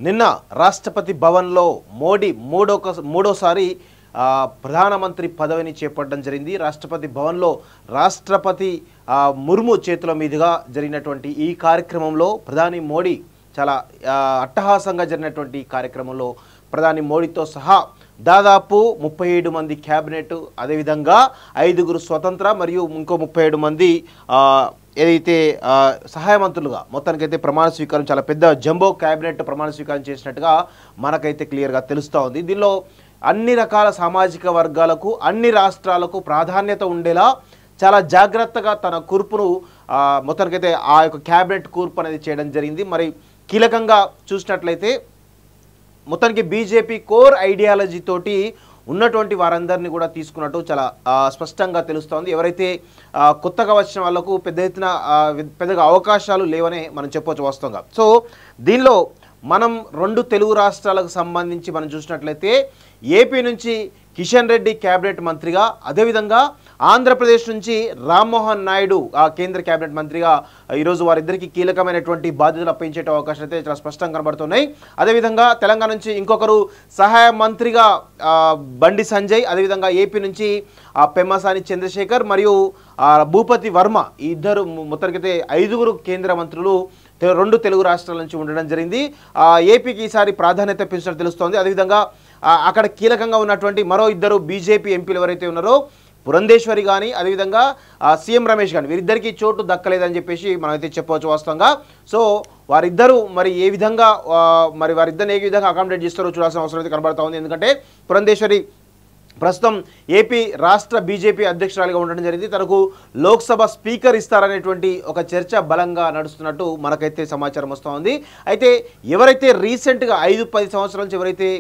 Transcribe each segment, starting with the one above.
నిన్న రాష్ట్రపతి భవన్లో మోడీ మూడోసారి ప్రధానమంత్రి పదవిని చేపట్టడం జరిగింది. రాష్ట్రపతి భవన్లో రాష్ట్రపతి ముర్ము చేతుల మీదుగా జరిగినటువంటి ఈ కార్యక్రమంలో ప్రధాని మోడీ చాలా అట్టహాసంగా జరిగినటువంటి కార్యక్రమంలో ప్రధాని మోడీతో సహా దాదాపు 37 మంది క్యాబినెట్, అదేవిధంగా 5 స్వతంత్ర మరియు ఇంకో 37 మంది ఏదైతే సహాయ మంత్రులుగా మొత్తానికైతే ప్రమాణ స్వీకారం, చాలా పెద్ద జంబో క్యాబినెట్ ప్రమాణ స్వీకారం చేసినట్టుగా మనకైతే క్లియర్గా తెలుస్తూ ఉంది. దీనిలో అన్ని రకాల సామాజిక వర్గాలకు, అన్ని రాష్ట్రాలకు ప్రాధాన్యత ఉండేలా చాలా జాగ్రత్తగా తన కూర్పును మొత్తానికైతే ఆ యొక్క క్యాబినెట్ కూర్పు అనేది చేయడం జరిగింది. మరి కీలకంగా చూసినట్లయితే మొత్తానికి బీజేపీ కోర్ ఐడియాలజీ తోటి ఉన్నటువంటి వారందరినీ కూడా తీసుకున్నట్టు చాలా స్పష్టంగా తెలుస్తోంది. ఎవరైతే కొత్తగా వచ్చిన వాళ్ళకు పెద్ద ఎత్తున పెద్దగా అవకాశాలు లేవనే మనం చెప్పవచ్చు వాస్తవంగా. సో దీనిలో మనం 2 తెలుగు రాష్ట్రాలకు సంబంధించి మనం చూసినట్లయితే ఏపీ నుంచి కిషన్ రెడ్డి క్యాబినెట్ మంత్రిగా, అదేవిధంగా ఆంధ్రప్రదేశ్ నుంచి రామ్మోహన్ నాయుడు కేంద్ర క్యాబినెట్ మంత్రిగా ఈరోజు వారిద్దరికీ కీలకమైనటువంటి బాధ్యతలు అప్పగించే అవకాశం అయితే చాలా స్పష్టంగా కనబడుతున్నాయి. అదేవిధంగా తెలంగాణ నుంచి ఇంకొకరు సహాయ మంత్రిగా బండి సంజయ్, అదేవిధంగా ఏపీ నుంచి పెమ్మసాని చంద్రశేఖర్ మరియు భూపతి వర్మ, ఈ ఇద్దరు మొత్తానికైతే 5 కేంద్ర మంత్రులు 2 తెలుగు రాష్ట్రాల నుంచి ఉండడం జరిగింది. ఏపీకి ఈసారి ప్రాధాన్యత పెంచినట్టు తెలుస్తోంది. అదేవిధంగా అక్కడ కీలకంగా ఉన్నటువంటి మరో 2 బీజేపీ ఎంపీలు ఎవరైతే ఉన్నారో పురంధేశ్వరి కానీ, అదేవిధంగా సీఎం రమేష్ కానీ, వీరిద్దరికీ చోటు దక్కలేదని చెప్పేసి మనమైతే చెప్పవచ్చు వాస్తవంగా. సో వారిద్దరూ మరి ఏ విధంగా వారిద్దరిని ఏ విధంగా అకామిడేట్ చేస్తారో చూడాల్సిన అవసరం అయితే కనబడతా ఉంది. ఎందుకంటే పురంధేశ్వరి ప్రస్తుతం ఏపీ రాష్ట్ర బీజేపీ అధ్యక్షురాలిగా ఉండడం జరిగింది. తనకు లోక్సభ స్పీకర్ ఇస్తారనేటువంటి ఒక చర్చ బలంగా నడుస్తున్నట్టు మనకైతే సమాచారం వస్తూ ఉంది. అయితే ఎవరైతే రీసెంట్గా 5-10 సంవత్సరాల నుంచి ఎవరైతే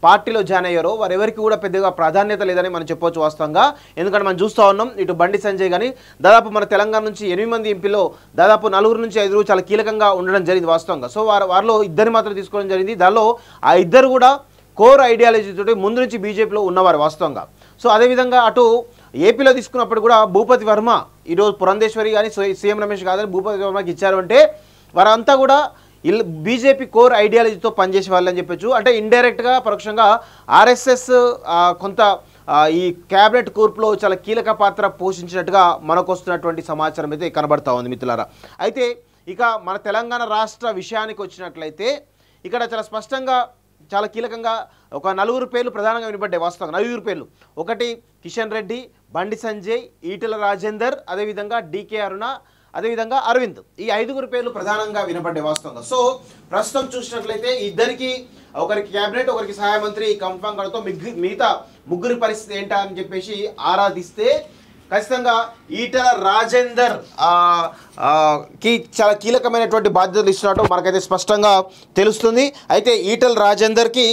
పార్టీలో జాయిన్ అయ్యారో వారెవరికి కూడా పెద్దగా ప్రాధాన్యత లేదని మనం చెప్పవచ్చు వాస్తవంగా. ఎందుకంటే మనం చూస్తూ ఉన్నాం, ఇటు బండి సంజయ్ కానీ దాదాపు మన తెలంగాణ నుంచి 8 మంది ఎంపీలో దాదాపు 4 నుంచి 5 చాలా కీలకంగా ఉండడం జరిగింది వాస్తవంగా. సో వారిలో 2 మాత్రం తీసుకోవడం జరిగింది. దానిలో ఆ 2 కూడా కోర్ ఐడియాలజీ తోటి ముందు నుంచి బీజేపీలో ఉన్నవారు వాస్తవంగా. సో అదేవిధంగా అటు ఏపీలో తీసుకున్నప్పుడు కూడా భూపతి వర్మ, ఈరోజు పురంధేశ్వరి కానీ సీఎం రమేష్ కాదని భూపతి వర్మకి ఇచ్చారు అంటే వారంతా కూడా బీజేపీ కోర్ ఐడియాలజీతో పనిచేసే వాళ్ళని చెప్పచ్చు. అంటే ఇండైరెక్ట్గా పరోక్షంగా ఆర్ఎస్ఎస్ కొంత ఈ క్యాబినెట్ కూర్పులో చాలా కీలక పాత్ర పోషించినట్టుగా మనకు వస్తున్నటువంటి సమాచారం అయితే కనబడతా ఉంది మిత్రులారా. అయితే ఇక మన తెలంగాణ రాష్ట్ర విషయానికి వచ్చినట్లయితే ఇక్కడ చాలా స్పష్టంగా చాలా కీలకంగా ఒక 4 పేర్లు ప్రధానంగా వినబడ్డాయి వాస్తవంగా. 5 పేర్లు, ఒకటి కిషన్ రెడ్డి, బండి సంజయ్, ఈటెల రాజేందర్, అదేవిధంగా డీకే అరుణ, అదేవిధంగా అరవింద్, ఈ 5 పేర్లు ప్రధానంగా వినపడ్డే వాస్తవంగా. సో ప్రస్తుతం చూసినట్లయితే ఇద్దరికి, ఒకరికి క్యాబినెట్, ఒకరికి సహాయ మంత్రి కన్ఫర్మ్ కావడంతో మిగతా 3 పరిస్థితి ఏంటా అని చెప్పేసి ఆరాధిస్తే ఖచ్చితంగా ఈటెల రాజేందర్ కి చాలా కీలకమైనటువంటి బాధ్యతలు ఇస్తున్నట్టు మనకైతే స్పష్టంగా తెలుస్తుంది. అయితే ఈటెల రాజేందర్కి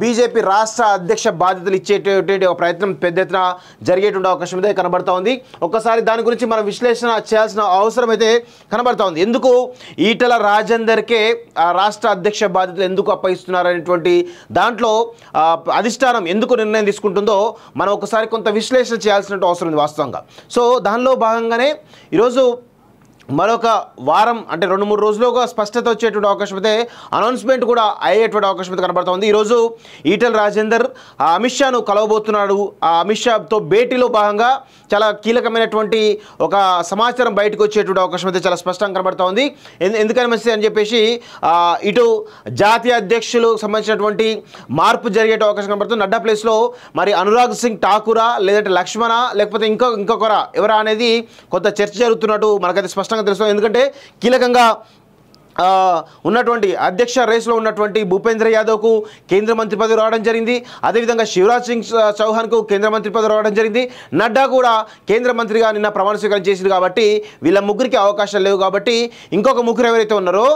బీజేపీ రాష్ట్ర అధ్యక్ష బాధ్యతలు ఇచ్చేటటువంటి ఒక ప్రయత్నం పెద్ద ఎత్తున జరిగేటువంటి అవకాశం అయితే కనబడతా ఉంది. ఒక్కసారి దాని గురించి మనం విశ్లేషణ చేయాల్సిన అవసరం అయితే కనబడతా ఉంది. ఎందుకు ఈటెల రాజేందర్కే రాష్ట్ర అధ్యక్ష బాధ్యతలు ఎందుకు అప్పగిస్తున్నారనేటువంటి దాంట్లో అధిష్టానం ఎందుకు నిర్ణయం తీసుకుంటుందో మనం ఒకసారి కొంత విశ్లేషణ చేయాల్సిన అవసరం ఉంది వాస్తవంగా. సో దానిలో భాగంగానే ఈరోజు మరొక వారం అంటే 2-3 రోజులుగా స్పష్టత వచ్చేటువంటి అవకాశం అయితే, అనౌన్స్మెంట్ కూడా అయ్యేటువంటి అవకాశం అయితే కనబడుతుంది. ఈరోజు ఈటెల రాజేందర్ అమిత్ షాను కలవబోతున్నాడు. ఆ అమిత్ షాతో భేటీలో భాగంగా చాలా కీలకమైనటువంటి ఒక సమాచారం బయటకు వచ్చేటువంటి అవకాశం అయితే చాలా స్పష్టంగా కనబడుతూ ఉంది. ఎందుకని మంచిది అని చెప్పేసి ఇటు జాతీయ అధ్యక్షులు సంబంధించినటువంటి మార్పు జరిగే అవకాశం కనబడుతుంది. నడ్డా ప్లేస్లో మరి అనురాగ్ సింగ్ ఠాకూరా, లేదంటే లక్ష్మణ, లేకపోతే ఇంకొకరా ఎవరా అనేది కొంత చర్చ జరుగుతున్నట్టు మనకైతే స్పష్టంగా తెలుస్తుంది. ఎందుకంటే కీలకంగా ఉన్నటువంటి అధ్యక్ష రేసులో ఉన్నటువంటి భూపేంద్ర యాదవ్కు కేంద్ర మంత్రి పదవి రావడం జరిగింది. అదేవిధంగా శివరాజ్ సింగ్ చౌహాన్కు కేంద్ర మంత్రి పదవి రావడం జరిగింది. నడ్డా కూడా కేంద్ర మంత్రిగా నిన్న ప్రమాణ స్వీకారం చేసింది. కాబట్టి వీళ్ళ 3కి అవకాశాలు లేవు. కాబట్టి ఇంకొక 3 ఎవరైతే ఉన్నారో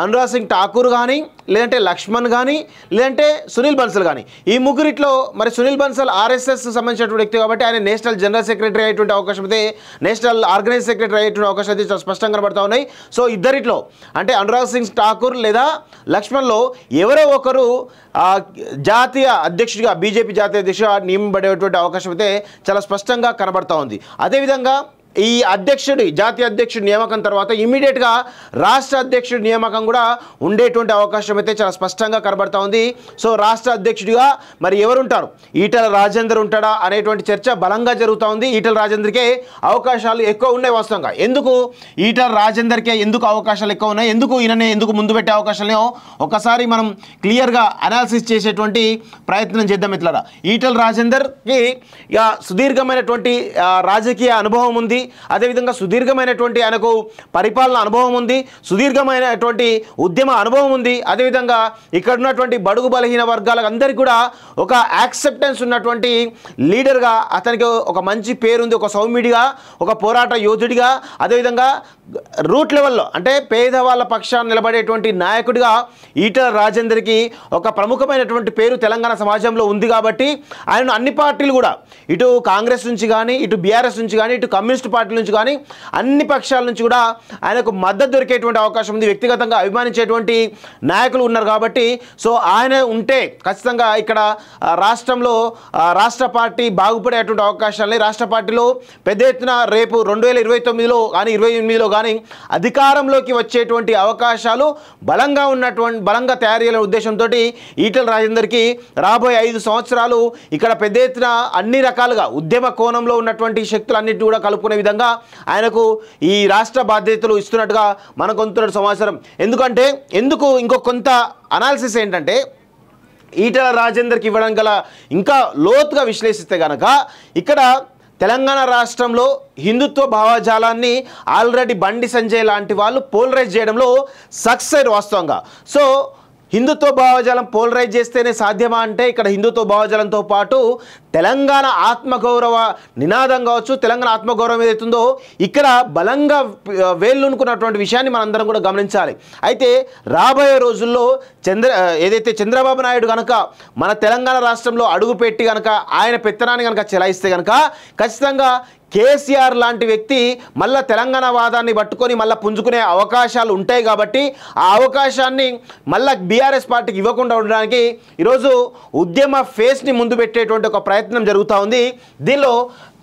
అనురాగ్ సింగ్ ఠాకూర్ కానీ, లేదంటే లక్ష్మణ్ కానీ, లేదంటే సునీల్ బన్సల్ కానీ, ఈ 3 మరి సునీల్ బన్సల్ ఆర్ఎస్ఎస్ సంబంధించినటువంటి వ్యక్తి కాబట్టి ఆయన నేషనల్ జనరల్ సెక్రటరీ అయ్యేటువంటి అవకాశం అయితే, నేషనల్ ఆర్గనైజ్ సెక్రటరీ అయ్యేటువంటి అవకాశం అయితే చాలా స్పష్టంగా కనబడతా ఉన్నాయి. సో ఇద్దరిలో అంటే అనురాగ్ సింగ్ ఠాకూర్ లేదా లక్ష్మణ్లో ఎవరో ఒకరు జాతీయ అధ్యక్షుడిగా, బీజేపీ జాతీయ అధ్యక్షుడిగా నియమింపబడేటువంటి అవకాశం అయితే చాలా స్పష్టంగా కనబడతా ఉంది. అదేవిధంగా ఈ అధ్యక్షుడి జాతీయ అధ్యక్షుడి నియామకం తర్వాత ఇమీడియట్గా రాష్ట్ర అధ్యక్షుడి నియామకం కూడా ఉండేటువంటి అవకాశం అయితే చాలా స్పష్టంగా కనబడతా ఉంది. సో రాష్ట్ర అధ్యక్షుడిగా మరి ఎవరుంటారు, ఈటల రాజేందర్ ఉంటాడా అనేటువంటి చర్చ బలంగా జరుగుతూ ఉంది. ఈటల రాజేందర్కే అవకాశాలు ఎక్కువ ఉన్నాయి వాస్తవంగా. ఎందుకు ఈటల రాజేందర్కే ఎందుకు అవకాశాలు ఎక్కువ ఉన్నాయి, ఈయననే ఎందుకు ముందు పెట్టే అవకాశాలు ఒకసారి మనం క్లియర్గా అనాలిసిస్ చేసేటువంటి ప్రయత్నం చేద్దాం. ఇట్లా ఈటల రాజేందర్కి ఇక సుదీర్ఘమైనటువంటి రాజకీయ అనుభవం ఉంది, అదేవిధంగా సుదీర్ఘమైనటువంటి ఆయనకు పరిపాలన అనుభవం ఉంది, సుదీర్ఘమైనటువంటి ఉద్యమ అనుభవం ఉంది. అదేవిధంగా ఇక్కడ ఉన్నటువంటి బడుగు బలహీన వర్గాలకు అందరికీ కూడా ఒక యాక్సెప్టెన్స్ ఉన్నటువంటి లీడర్గా అతనికి ఒక మంచి పేరుంది, ఒక సౌమ్యుడిగా, ఒక పోరాట యోధుడిగా, అదేవిధంగా రూట్ లెవెల్లో అంటే పేదవాళ్ళ పక్షాన్ని నిలబడేటువంటి నాయకుడిగా ఈటల రాజేందర్కి ఒక ప్రముఖమైనటువంటి పేరు తెలంగాణ సమాజంలో ఉంది. కాబట్టి ఆయన అన్ని పార్టీలు కూడా ఇటు కాంగ్రెస్ నుంచి కానీ, ఇటు బీఆర్ఎస్ నుంచి కానీ, ఇటు కమ్యూనిస్ట్ పార్టీ నుంచి కానీ అన్ని పక్షాల నుంచి కూడా ఆయనకు మద్దతు దొరికేటువంటి అవకాశం ఉంది. వ్యక్తిగతంగా అభిమానించేటువంటి నాయకులు ఉన్నారు కాబట్టి సో ఆయన ఉంటే ఖచ్చితంగా ఇక్కడ రాష్ట్రంలో రాష్ట్ర పార్టీ బాగుపడేటువంటి అవకాశాలని రాష్ట్ర పార్టీలో పెద్ద ఎత్తున రేపు 2029లో కానీ 28లో కానీ అధికారంలోకి వచ్చేటువంటి అవకాశాలు బలంగా తయారయ్యే ఉద్దేశంతో ఈటల రాజేందర్కి రాబోయే 5 సంవత్సరాలు ఇక్కడ పెద్ద ఎత్తున అన్ని రకాలుగా ఉద్యమ కోణంలో ఉన్నటువంటి శక్తులన్నింటినీ కూడా కలుపుకునే విధంగా ఆయనకు ఈ రాష్ట్ర బాధ్యతలు ఇస్తున్నట్టుగా మనకు కొంత సమాచారం. ఎందుకు ఇంకో కొంత అనాలిసిస్ ఏంటంటే ఈటల రాజేందర్కి ఇవ్వడం గల ఇంకా లోతుగా విశ్లేషిస్తే కనుక ఇక్కడ తెలంగాణ రాష్ట్రంలో హిందుత్వ భావజాలాన్ని ఆల్రెడీ బండి సంజయ్ లాంటి వాళ్ళు పోలరైజ్ చేయడంలో సక్సెస్ వాస్తవంగా. సో హిందుత్వ భావజాలం పోలరైజ్ చేస్తేనే సాధ్యమా అంటే ఇక్కడ హిందుత్వ భావజాలంతో పాటు తెలంగాణ ఆత్మగౌరవ నినాదం కావచ్చు, తెలంగాణ ఆత్మగౌరవం ఏదైతుందో ఇక్కడ బలంగా వేళ్ళునుకున్నటువంటి విషయాన్ని మనందరం కూడా గమనించాలి. అయితే రాబోయే రోజుల్లో ఏదైతే చంద్రబాబు నాయుడు కనుక మన తెలంగాణ రాష్ట్రంలో అడుగుపెట్టి కనుక ఆయన పెత్తనాన్ని కనుక చెలాయిస్తే కనుక ఖచ్చితంగా కేసీఆర్ లాంటి వ్యక్తి మళ్ళీ తెలంగాణ వాదాన్ని పట్టుకొని మళ్ళీ పుంజుకునే అవకాశాలు ఉంటాయి. కాబట్టి ఆ అవకాశాన్ని మళ్ళీ బీఆర్ఎస్ పార్టీకి ఇవ్వకుండా ఉండడానికి ఈరోజు ఉద్యమ ఫేస్ని ముందు పెట్టేటువంటి ఒక ప్రయత్నం జరుగుతూ ఉంది. దీనిలో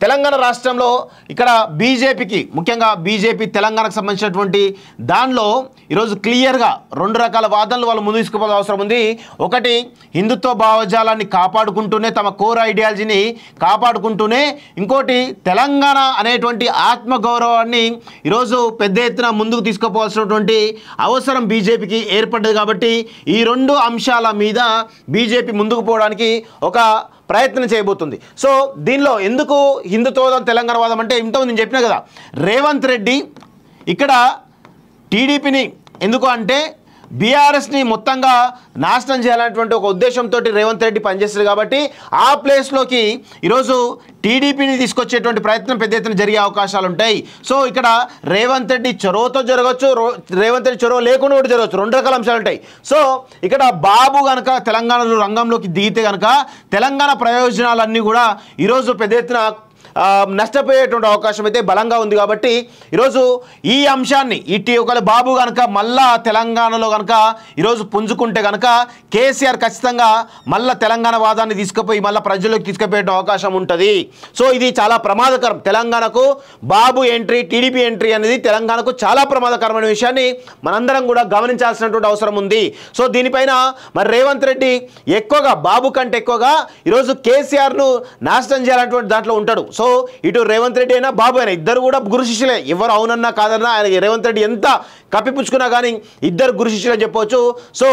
తెలంగాణ రాష్ట్రంలో ఇక్కడ బీజేపీకి ముఖ్యంగా బీజేపీ తెలంగాణకు సంబంధించినటువంటి దానిలో ఈరోజు క్లియర్గా 2 రకాల వాదనలు వాళ్ళు ముందు తీసుకోవాల్సిన అవసరం ఉంది. ఒకటి హిందుత్వ భావజాలాన్ని కాపాడుకుంటూనే తమ కోర్ ఐడియాలజీని కాపాడుకుంటూనే, ఇంకోటి తెలంగాణ అనేటువంటి ఆత్మగౌరవాన్ని ఈరోజు పెద్ద ఎత్తున ముందుకు తీసుకుపోవాల్సినటువంటి అవసరం బీజేపీకి ఏర్పడ్డది. కాబట్టి ఈ 2 అంశాల మీద బీజేపీ ముందుకు పోవడానికి ఒక ప్రయత్నం చేయబోతుంది. సో దీనిలో ఎందుకు హిందుత్వవాదం తెలంగాణవాదం అంటే ఇంతకుముందు నేను చెప్పినా కదా, రేవంత్ రెడ్డి ఇక్కడ టీడీపీని ఎందుకు అంటే బీఆర్ఎస్ని మొత్తంగా నాశనం చేయాలనేటువంటి ఒక ఉద్దేశంతో రేవంత్ రెడ్డి పనిచేస్తారు. కాబట్టి ఆ ప్లేస్లోకి ఈరోజు టీడీపీని తీసుకొచ్చేటువంటి ప్రయత్నం పెద్ద ఎత్తున జరిగే అవకాశాలు ఉంటాయి. సో ఇక్కడ రేవంత్ రెడ్డి చొరవతో జరగవచ్చు, రేవంత్ రెడ్డి చొరవ లేకుండా కూడా జరగవచ్చు. 2 రకాల అంశాలు ఉంటాయి. సో ఇక్కడ బాబు కనుక తెలంగాణలో రంగంలోకి దిగితే కనుక తెలంగాణ ప్రయోజనాలన్నీ కూడా ఈరోజు పెద్ద ఎత్తున నష్టపోయేటువంటి అవకాశం అయితే బలంగా ఉంది. కాబట్టి ఈరోజు ఈ అంశాన్ని ఒకవేళ బాబు కనుక మళ్ళా తెలంగాణలో కనుక ఈరోజు పుంజుకుంటే కనుక కేసీఆర్ ఖచ్చితంగా మళ్ళీ తెలంగాణ వాదాన్ని తీసుకుపోయి మళ్ళీ ప్రజల్లోకి తీసుకుపోయే అవకాశం ఉంటుంది. సో ఇది చాలా ప్రమాదకరం. తెలంగాణకు బాబు ఎంట్రీ, టీడీపీ ఎంట్రీ అనేది తెలంగాణకు చాలా ప్రమాదకరమైన విషయాన్ని మనందరం కూడా గమనించాల్సినటువంటి అవసరం ఉంది. సో దీనిపైన మరి రేవంత్ రెడ్డి ఎక్కువగా బాబు కంటే ఎక్కువగా ఈరోజు కేసీఆర్ను నాశనం చేయాలనేటువంటి దాంట్లో ఉంటాడు. సో ఇటు రేవంత్ రెడ్డి అయినా బాబు అయినా ఇద్దరు కూడా గురు శిష్యులే. ఎవరు అవునన్నా కాదన్నా ఆయన రేవంత్ రెడ్డి ఎంత కప్పిపుచ్చుకున్నా కానీ ఇద్దరు గురు శిష్యులు అని చెప్పవచ్చు. సో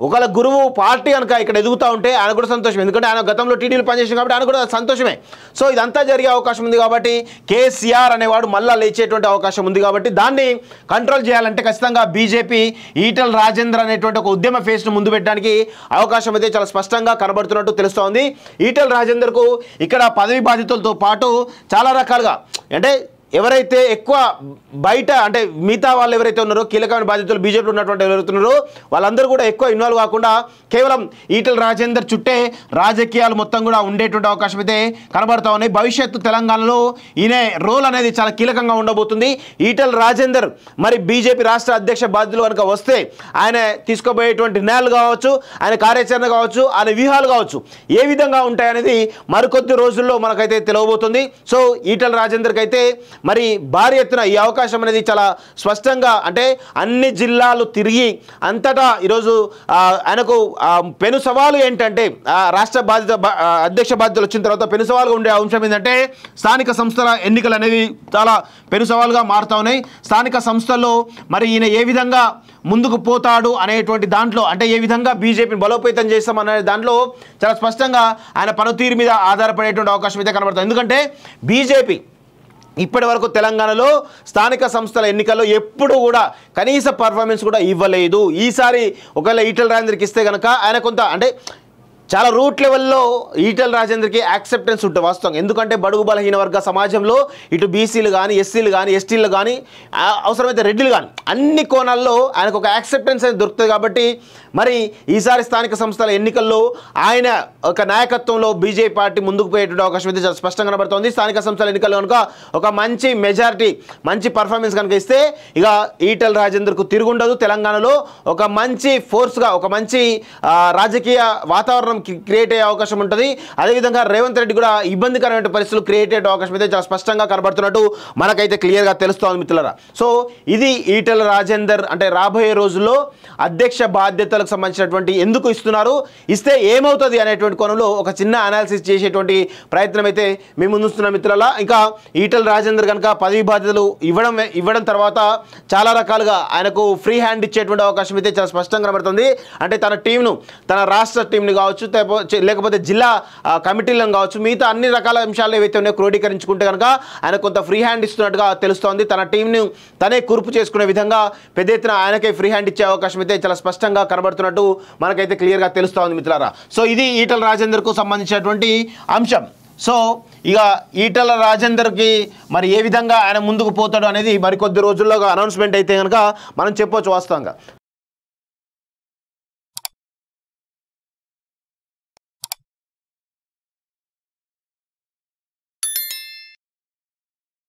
ఒకవేళ గురువు పార్టీ కనుక ఇక్కడ ఎదుగుతూ ఉంటే ఆయన కూడా సంతోషం, ఎందుకంటే ఆయన గతంలో టీడీపీలో పనిచేసింది కాబట్టి ఆయన కూడా సంతోషమే. సో ఇదంతా జరిగే అవకాశం ఉంది. కాబట్టి కేసీఆర్ అనేవాడు మళ్ళీ లేచేటువంటి అవకాశం ఉంది. కాబట్టి దాన్ని కంట్రోల్ చేయాలంటే ఖచ్చితంగా బీజేపీ ఈటల రాజేందర్ అనేటువంటి ఒక ఉద్యమ ఫేస్ను ముందు పెట్టడానికి అవకాశం అయితే చాలా స్పష్టంగా కనబడుతున్నట్టు తెలుస్తోంది. ఈటల రాజేందర్కు ఇక్కడ పదవి బాధ్యతలతో పాటు చాలా రకాలుగా అంటే ఎవరైతే ఎక్కువ బయట అంటే మిగతా వాళ్ళు ఎవరైతే ఉన్నారో కీలకమైన బాధ్యతలు బీజేపీలో ఉన్నటువంటి ఎవరైతే ఉన్నారో వాళ్ళందరూ కూడా ఎక్కువ ఇన్వాల్వ్ కాకుండా కేవలం ఈటల రాజేందర్ చుట్టే రాజకీయాలు మొత్తం కూడా ఉండేటువంటి అవకాశం అయితే కనబడతా ఉన్నాయి. భవిష్యత్తు తెలంగాణలో ఈయన రోల్ అనేది చాలా కీలకంగా ఉండబోతుంది. ఈటల రాజేందర్ మరి బీజేపీ రాష్ట్ర అధ్యక్ష బాధ్యతలు కనుక వస్తే ఆయన తీసుకోబోయేటువంటి నిర్ణయాలు కావచ్చు, ఆయన కార్యాచరణ కావచ్చు, ఆయన వ్యూహాలు కావచ్చు ఏ విధంగా ఉంటాయనేది మరికొద్ది రోజుల్లో మనకైతే తెలియబోతుంది. సో ఈటల రాజేందర్కి అయితే మరి భారీ ఎత్తున ఈ అవకాశం అనేది చాలా స్పష్టంగా అంటే అన్ని జిల్లాలు తిరిగి అంతటా ఈరోజు ఆయనకు పెను సవాలు ఏంటంటే రాష్ట్ర అధ్యక్ష బాధ్యతలు వచ్చిన తర్వాత పెను సవాలుగా ఉండే అంశం ఏంటంటే స్థానిక సంస్థల ఎన్నికలు అనేవి చాలా పెను సవాలుగా మారుతా ఉన్నాయి. స్థానిక సంస్థల్లో మరి ఈయన ఏ విధంగా ముందుకు పోతాడు అనేటువంటి దాంట్లో అంటే ఏ విధంగా బీజేపీని బలోపేతం చేస్తామనే దాంట్లో చాలా స్పష్టంగా ఆయన పనితీరు మీద ఆధారపడేటువంటి అవకాశం అయితే కనబడుతుంది. ఎందుకంటే బీజేపీ ఇప్పటి వరకు తెలంగాణలో స్థానిక సంస్థల ఎన్నికల్లో ఎప్పుడు కూడా కనీస పర్ఫార్మెన్స్ కూడా ఇవ్వలేదు. ఈసారి ఒకవేళ ఈటెల రాజేందర్కి ఇస్తే కనుక ఆయన కొంత అంటే చాలా రూట్ లెవెల్లో ఈటెల రాజేందర్కి యాక్సెప్టెన్స్ ఉంటుంది వాస్తవం. ఎందుకంటే బడుగు బలహీన వర్గ సమాజంలో ఇటు బీసీలు కానీ ఎస్సీలు కానీ ఎస్టీలు కానీ అవసరమైతే రెడ్డిలు కానీ అన్ని కోణాల్లో ఆయనకు ఒక యాక్సెప్టెన్స్ అనేది దొరుకుతుంది. కాబట్టి మరి ఈసారి స్థానిక సంస్థల ఎన్నికల్లో ఆయన ఒక నాయకత్వంలో బీజేపీ పార్టీ ముందుకు పోయేటువంటి అవకాశం అయితే చాలా స్పష్టంగా కనబడుతుంది. స్థానిక సంస్థల ఎన్నికల్లో కనుక ఒక మంచి మెజారిటీ మంచి పర్ఫార్మెన్స్ కనుక ఇస్తే ఇక ఈటెల రాజేందర్కు తిరుగుండదు. తెలంగాణలో ఒక మంచి ఫోర్స్గా ఒక మంచి రాజకీయ వాతావరణం క్రియేట్ అయ్యే అవకాశం ఉంటుంది. అదేవిధంగా రేవంత్ రెడ్డి కూడా ఇబ్బందికరమైన పరిస్థితులు క్రియేట్ అయ్యే అవకాశం అయితే చాలా స్పష్టంగా కనబడుతున్నట్టు మనకైతే క్లియర్గా తెలుస్తోంది మిత్రులారా. సో ఇది ఈటెల రాజేందర్ అంటే రాబోయే రోజుల్లో అధ్యక్ష బాధ్యతలకు సంబంధించినటువంటి ఎందుకు ఇస్తున్నారు, ఇస్తే ఏమవుతుంది అనేటువంటి కోణంలో ఒక చిన్న అనాలిసిస్ చేసేటువంటి ప్రయత్నం అయితే మేము ముందుస్తున్న మిత్రులారా. ఇంకా ఈటెల రాజేందర్ కనుక పదవి బాధ్యతలు ఇవ్వడం తర్వాత చాలా రకాలుగా ఆయనకు ఫ్రీ హ్యాండ్ ఇచ్చేటువంటి అవకాశం అయితే చాలా స్పష్టంగా కనబడుతుంది. అంటే తన టీంను తన రాష్ట్ర టీంని కావచ్చు లేకపోతే జిల్లా కమిటీలను కావచ్చు మిగతా అన్ని రకాల అంశాలు ఏవైతే ఉన్నాయో క్రోడీకరించుకుంటే కనుక ఆయన కొంత ఫ్రీ హ్యాండ్ ఇస్తున్నట్టుగా తెలుస్తోంది. తన టీంను తనే కురుపు చేసుకునే విధంగా పెద్ద ఎత్తున ఆయనకే ఫ్రీ హ్యాండ్ ఇచ్చే అవకాశం అయితే చాలా స్పష్టంగా కనబడుతున్నట్టు మనకైతే క్లియర్గా తెలుస్తోంది మిత్రులారా. సో ఇది ఈటెల రాజేందర్కు సంబంధించినటువంటి అంశం. సో ఇక ఈటెల రాజేందర్కి మరి ఏ విధంగా ఆయన ముందుకు పోతాడు అనేది మరికొద్ది రోజుల్లో అనౌన్స్మెంట్ అయితే కనుక మనం చెప్పొచ్చు వాస్తవంగా.